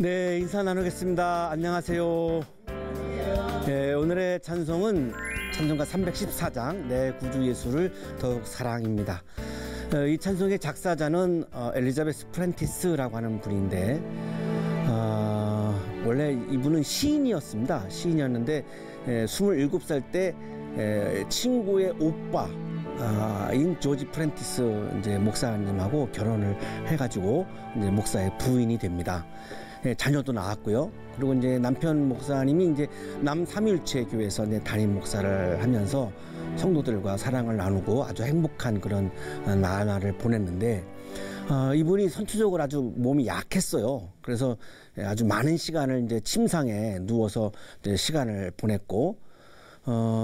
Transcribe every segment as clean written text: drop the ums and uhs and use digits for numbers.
네, 인사 나누겠습니다. 안녕하세요. 네, 오늘의 찬송은 찬송가 314장 내 구주 예수를 더욱 사랑입니다. 이 찬송의 작사자는 엘리자베스 프렌티스라고 하는 분인데 원래 이분은 시인이었습니다. 시인이었는데 27살 때 친구의 오빠인 조지 프렌티스 이제 목사님하고 결혼을 해가지고 이제 목사의 부인이 됩니다. 자녀도 낳았고요. 그리고 이제 남편 목사님이 이제 남삼일체 교회에서 이제 담임 목사를 하면서 성도들과 사랑을 나누고 아주 행복한 그런 나날을 보냈는데 이분이 선천적으로 아주 몸이 약했어요. 그래서 아주 많은 시간을 이제 침상에 누워서 이제 시간을 보냈고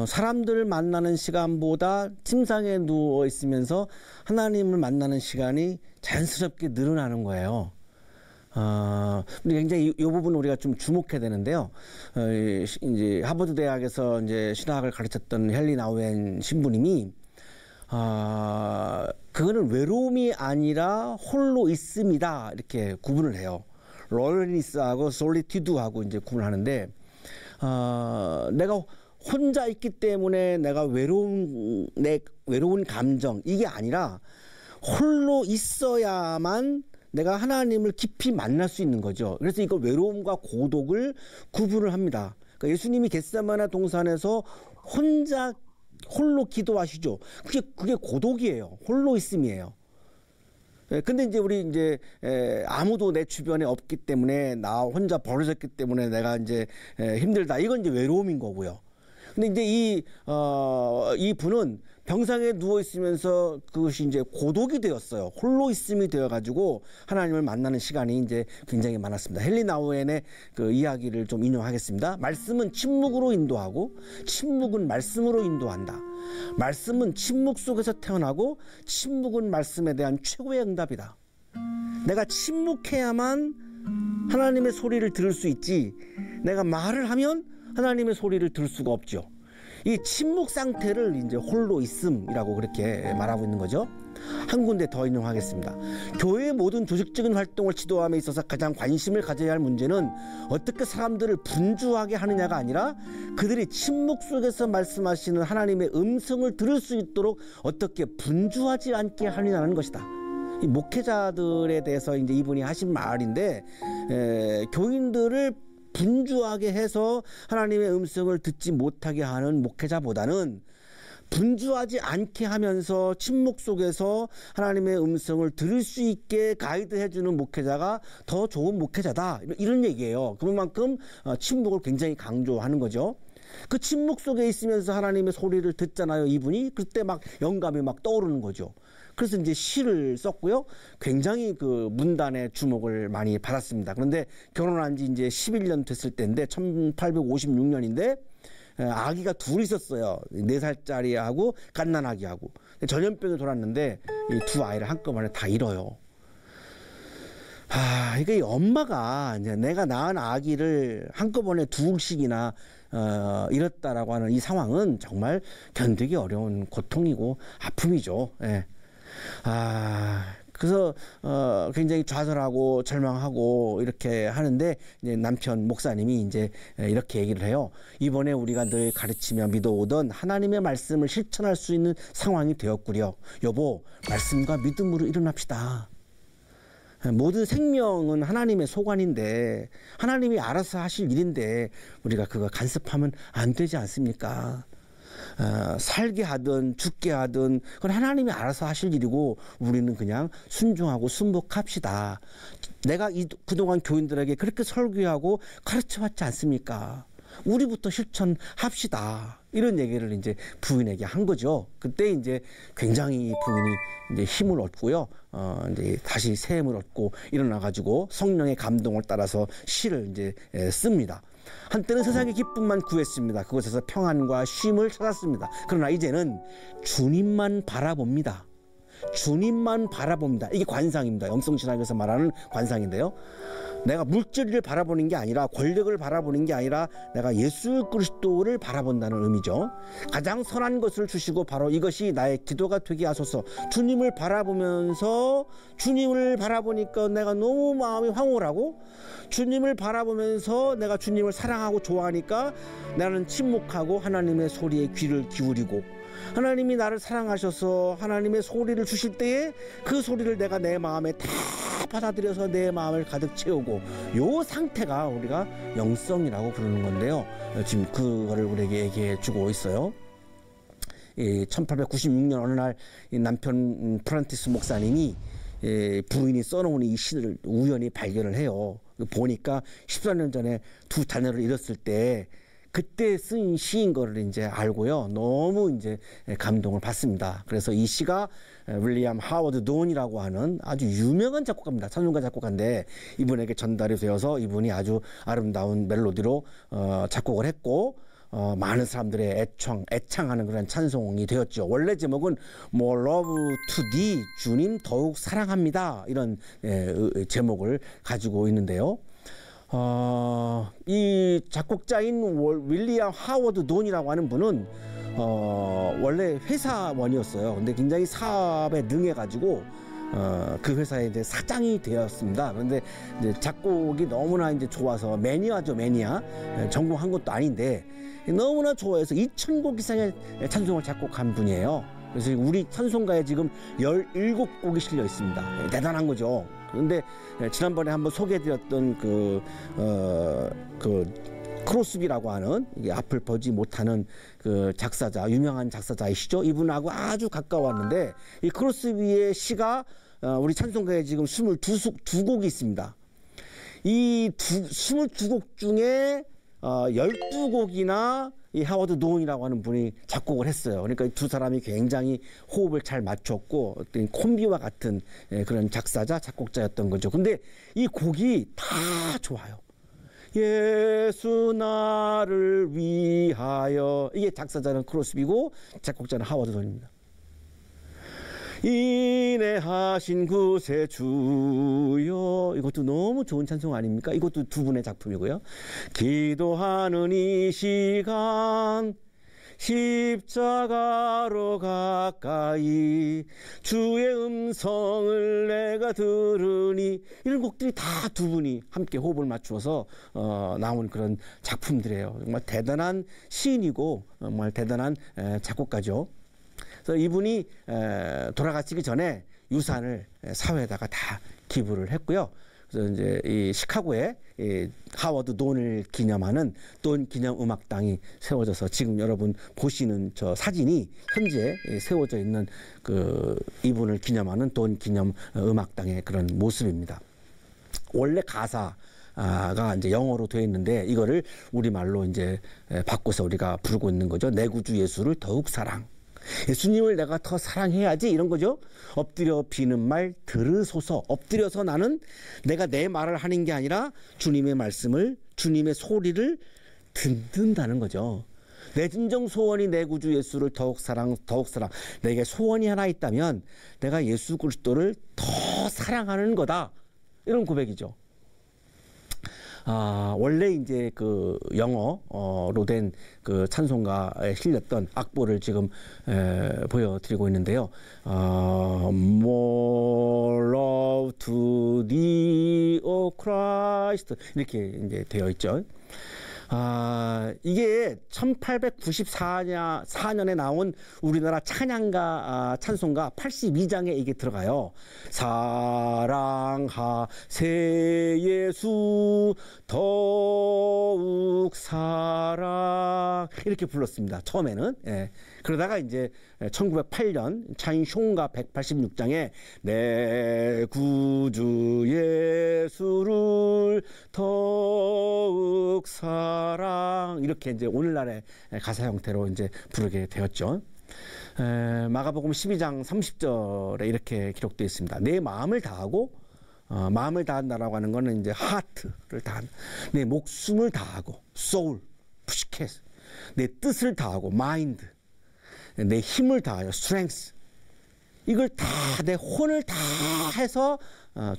사람들을 만나는 시간보다 침상에 누워 있으면서 하나님을 만나는 시간이 자연스럽게 늘어나는 거예요. 굉장히 이 부분 우리가 좀 주목해야 되는데요. 이제 하버드 대학에서 이제 신학을 가르쳤던 헨리 나우엔 신부님이 그거는 외로움이 아니라 홀로 있음이다 이렇게 구분을 해요. 롤리니스하고 솔리튜드하고 이제 구분하는데 내가 혼자 있기 때문에 내가 외로운 감정 이게 아니라 홀로 있어야만 내가 하나님을 깊이 만날 수 있는 거죠. 그래서 이거 외로움과 고독을 구분을 합니다. 그러니까 예수님이 겟세마네 동산에서 홀로 기도하시죠. 그게 고독이에요. 홀로 있음이에요. 근데 이제 우리 이제 아무도 내 주변에 없기 때문에 나 혼자 버려졌기 때문에 내가 이제 힘들다. 이건 이제 외로움인 거고요. 근데 이제 이 분은 병상에 누워 있으면서 그것이 이제 고독이 되었어요. 홀로 있음이 되어가지고 하나님을 만나는 시간이 이제 굉장히 많았습니다. 헨리 나우엔의 그 이야기를 좀 인용하겠습니다. 말씀은 침묵으로 인도하고 침묵은 말씀으로 인도한다. 말씀은 침묵 속에서 태어나고 침묵은 말씀에 대한 최고의 응답이다. 내가 침묵해야만 하나님의 소리를 들을 수 있지 내가 말을 하면 하나님의 소리를 들을 수가 없죠. 이 침묵 상태를 이제 홀로 있음이라고 그렇게 말하고 있는 거죠. 한 군데 더 인용하겠습니다. 교회의 모든 조직적인 활동을 지도함에 있어서 가장 관심을 가져야 할 문제는 어떻게 사람들을 분주하게 하느냐가 아니라 그들이 침묵 속에서 말씀하시는 하나님의 음성을 들을 수 있도록 어떻게 분주하지 않게 하느냐는 것이다. 이 목회자들에 대해서 이제 이분이 하신 말인데 교인들을 분주하게 해서 하나님의 음성을 듣지 못하게 하는 목회자보다는 분주하지 않게 하면서 침묵 속에서 하나님의 음성을 들을 수 있게 가이드해주는 목회자가 더 좋은 목회자다. 이런 얘기예요. 그만큼 침묵을 굉장히 강조하는 거죠. 그 침묵 속에 있으면서 하나님의 소리를 듣잖아요. 이분이 그때 막 영감이 막 떠오르는 거죠. 그래서 이제 시를 썼고요. 굉장히 그 문단의 주목을 많이 받았습니다. 그런데 결혼한 지 이제 11년 됐을 때인데 1856년인데 아기가 둘 있었어요. 4살짜리하고 갓난아기하고. 전염병이 돌았는데 이 두 아이를 한꺼번에 다 잃어요. 이게 엄마가 이제 내가 낳은 아기를 한꺼번에 둘씩이나 잃었다라고 하는 이 상황은 정말 견디기 어려운 고통이고 아픔이죠. 예. 그래서 굉장히 좌절하고 절망하고 이렇게 하는데 이제 남편 목사님이 이제 이렇게 얘기를 해요. 이번에 우리가 늘 가르치며 믿어오던 하나님의 말씀을 실천할 수 있는 상황이 되었구려. 여보, 말씀과 믿음으로 일어납시다. 모든 생명은 하나님의 소관인데 하나님이 알아서 하실 일인데 우리가 그거 간섭하면 안 되지 않습니까? 살게 하든 죽게 하든 그건 하나님이 알아서 하실 일이고 우리는 그냥 순종하고 순복합시다. 내가 그동안 교인들에게 그렇게 설교하고 가르쳐왔지 않습니까? 우리부터 실천합시다. 이런 얘기를 이제 부인에게 한 거죠. 그때 이제 굉장히 부인이 이제 힘을 얻고요. 이제 다시 새 힘을 얻고 일어나가지고 성령의 감동을 따라서 시를 이제 씁니다. 한때는 세상의 기쁨만 구했습니다. 그곳에서 평안과 쉼을 찾았습니다. 그러나 이제는 주님만 바라봅니다. 주님만 바라봅니다. 이게 관상입니다. 영성신학에서 말하는 관상인데요. 내가 물질을 바라보는 게 아니라, 권력을 바라보는 게 아니라 내가 예수 그리스도를 바라본다는 의미죠. 가장 선한 것을 주시고 바로 이것이 나의 기도가 되게 하소서. 주님을 바라보면서, 주님을 바라보니까 내가 너무 마음이 황홀하고, 주님을 바라보면서 내가 주님을 사랑하고 좋아하니까 나는 침묵하고 하나님의 소리에 귀를 기울이고, 하나님이 나를 사랑하셔서 하나님의 소리를 주실 때에 그 소리를 내가 내 마음에 다 받아들여서 내 마음을 가득 채우고, 요 상태가 우리가 영성이라고 부르는 건데요. 지금 그거를 우리에게 얘기해 주고 있어요. 1896년 어느 날 남편 프란티스 목사님이 부인이 써놓은 이 시를 우연히 발견을 해요. 보니까 14년 전에 두 자녀를 잃었을 때 그때 쓴 시인 거를 이제 알고요. 너무 이제 감동을 받습니다. 그래서 이 시가 윌리엄 하워드 돈이라고 하는 아주 유명한 작곡가입니다. 찬송가 작곡가인데 이분에게 전달이 되어서 이분이 아주 아름다운 멜로디로 작곡을 했고, 많은 사람들의 애창하는 그런 찬송이 되었죠. 원래 제목은 More Love to Thee, 주님 더욱 사랑합니다, 이런 제목을 가지고 있는데요. 이 작곡자인 윌리엄 하워드 돈이라고 하는 분은 원래 회사원이었어요. 근데 굉장히 사업에 능해가지고 그 회사의 이제 사장이 되었습니다. 그런데 이제 작곡이 너무나 이제 좋아서, 매니아죠, 매니아. 전공한 것도 아닌데 너무나 좋아해서 2,000곡 이상의 찬송을 작곡한 분이에요. 그래서 우리 찬송가에 지금 17곡이 실려 있습니다. 대단한 거죠. 그런데 지난번에 한번 소개해드렸던 그 크로스비라고 하는, 이게 앞을 보지 못하는 그 작사자, 유명한 작사자이시죠. 이분하고 아주 가까웠는데, 이 크로스비의 시가 우리 찬송가에 지금 22곡이 있습니다. 이 22곡 중에 12곡이나 이 하워드 돈이라고 하는 분이 작곡을 했어요. 그러니까 두 사람이 굉장히 호흡을 잘 맞췄고 어떤 콤비와 같은 그런 작사자, 작곡자였던 거죠. 근데 이 곡이 다 좋아요. 예수 나를 위하여, 이게 작사자는 크로스비고 작곡자는 하워드 돈입니다. 인내하신 구세주여, 이것도 너무 좋은 찬송 아닙니까? 이것도 두 분의 작품이고요. 기도하는 이 시간 십자가로 가까이 주의 음성을 내가 들으니, 이런 곡들이 다 두 분이 함께 호흡을 맞추어서 나온 그런 작품들이에요. 정말 대단한 시인이고 정말 대단한 작곡가죠. 그래서 이분이 돌아가시기 전에 유산을 사회에다가 다 기부를 했고요. 그래서 이제 이 시카고에 이 하워드 돈을 기념하는 돈 기념 음악당이 세워져서 지금 여러분 보시는 저 사진이 현재 세워져 있는 그 이분을 기념하는 돈 기념 음악당의 그런 모습입니다. 원래 가사가 이제 영어로 되어 있는데 이거를 우리말로 이제 바꿔서 우리가 부르고 있는 거죠. 내 구주 예수를 더욱 사랑. 예수님을 내가 더 사랑해야지, 이런 거죠. 엎드려 비는 말 들으소서. 엎드려서 나는 내가 내 말을 하는 게 아니라 주님의 말씀을, 주님의 소리를 듣는다는 거죠. 내 진정 소원이 내 구주 예수를 더욱 사랑, 더욱 사랑. 내게 소원이 하나 있다면 내가 예수 그리스도를 더 사랑하는 거다, 이런 고백이죠. 원래 이제 그 영어로 된 그 찬송가에 실렸던 악보를 지금 보여드리고 있는데요. More love to thee, O Christ, 이렇게 이제 되어 있죠. 이게 1894년에 나온 우리나라 찬양가 찬송가 82장에 이게 들어가요. 사랑하세 예수 더욱 사랑, 이렇게 불렀습니다. 처음에는. 그러다가 이제 1908년 찬송가 186장에 내 구주 예수를 더욱 사랑, 이렇게 이제 오늘날의 가사 형태로 이제 부르게 되었죠. 마가복음 12장 30절에 이렇게 기록되어 있습니다. 내 마음을 다하고, 마음을 다한다라고 하는 거는 이제 하트를 다한, 내 목숨을 다하고, soul, 푸시켓, 내 뜻을 다하고, 마인드, 내 힘을 다하여, strength, 이걸 다 내 혼을 다 해서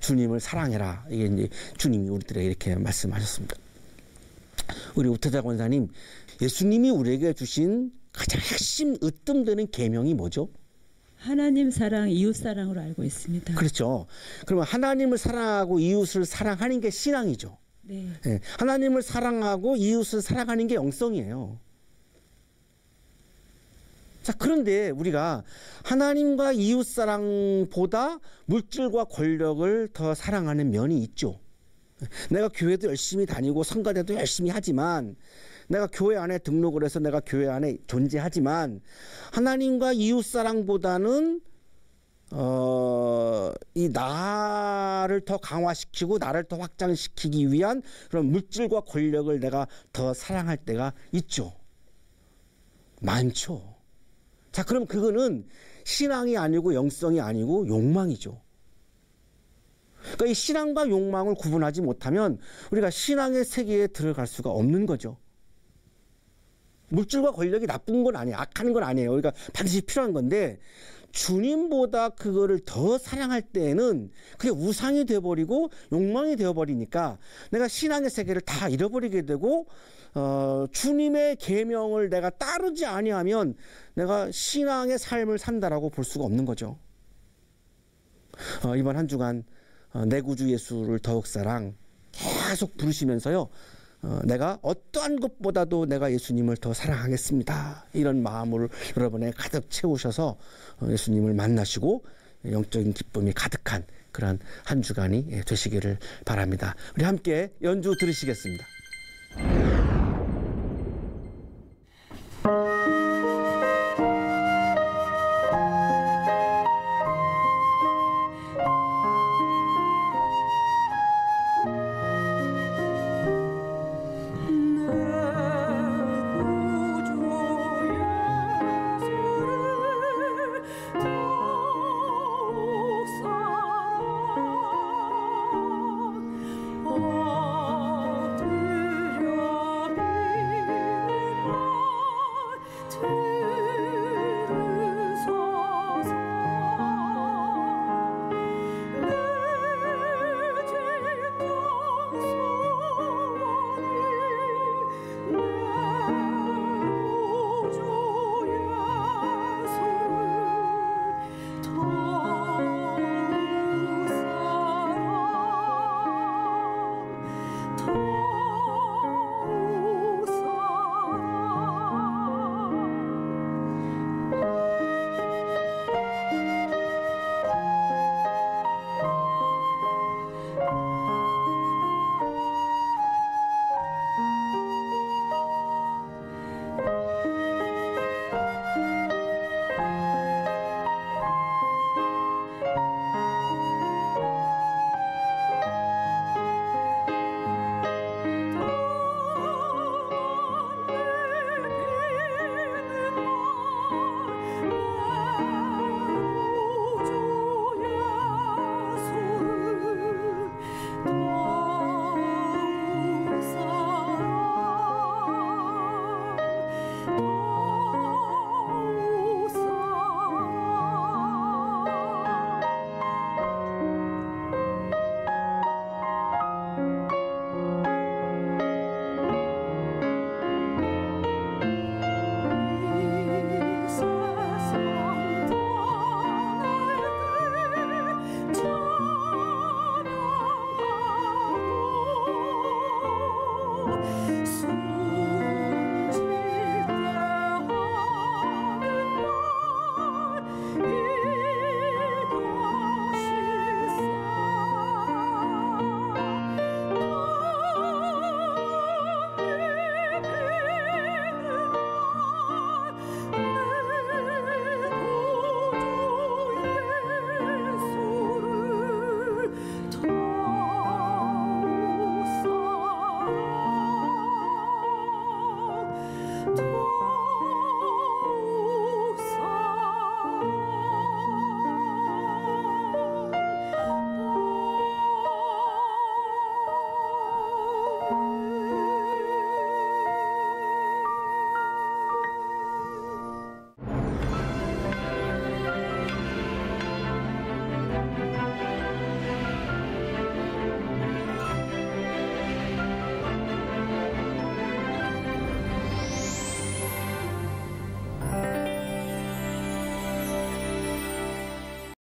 주님을 사랑해라. 이게 이제 주님이 우리들에게 이렇게 말씀하셨습니다. 우리 우태자 권사님, 예수님이 우리에게 주신 가장 핵심 으뜸되는 계명이 뭐죠? 하나님 사랑, 이웃 사랑으로 알고 있습니다. 그렇죠. 그러면 하나님을 사랑하고 이웃을 사랑하는 게 신앙이죠. 네. 네. 하나님을 사랑하고 이웃을 사랑하는 게 영성이에요. 자, 그런데 우리가 하나님과 이웃 사랑보다 물질과 권력을 더 사랑하는 면이 있죠. 내가 교회도 열심히 다니고 성가대도 열심히 하지만, 내가 교회 안에 등록을 해서 내가 교회 안에 존재하지만, 하나님과 이웃 사랑보다는 이 나를 더 강화시키고 나를 더 확장시키기 위한 그런 물질과 권력을 내가 더 사랑할 때가 있죠. 많죠. 자, 그럼 그거는 신앙이 아니고 영성이 아니고 욕망이죠. 그러니까 이 신앙과 욕망을 구분하지 못하면 우리가 신앙의 세계에 들어갈 수가 없는 거죠. 물질과 권력이 나쁜 건 아니에요. 악한 건 아니에요. 그러니까 반드시 필요한 건데, 주님보다 그거를 더 사랑할 때에는 그게 우상이 되어버리고 욕망이 되어버리니까 내가 신앙의 세계를 다 잃어버리게 되고, 주님의 계명을 내가 따르지 아니하면 내가 신앙의 삶을 산다라고 볼 수가 없는 거죠. 이번 한 주간 내 구주 예수를 더욱 사랑 계속 부르시면서요, 내가 어떠한 것보다도 내가 예수님을 더 사랑하겠습니다. 이런 마음을 여러분에 가득 채우셔서 예수님을 만나시고 영적인 기쁨이 가득한 그런 한 주간이 되시기를 바랍니다. 우리 함께 연주 들으시겠습니다.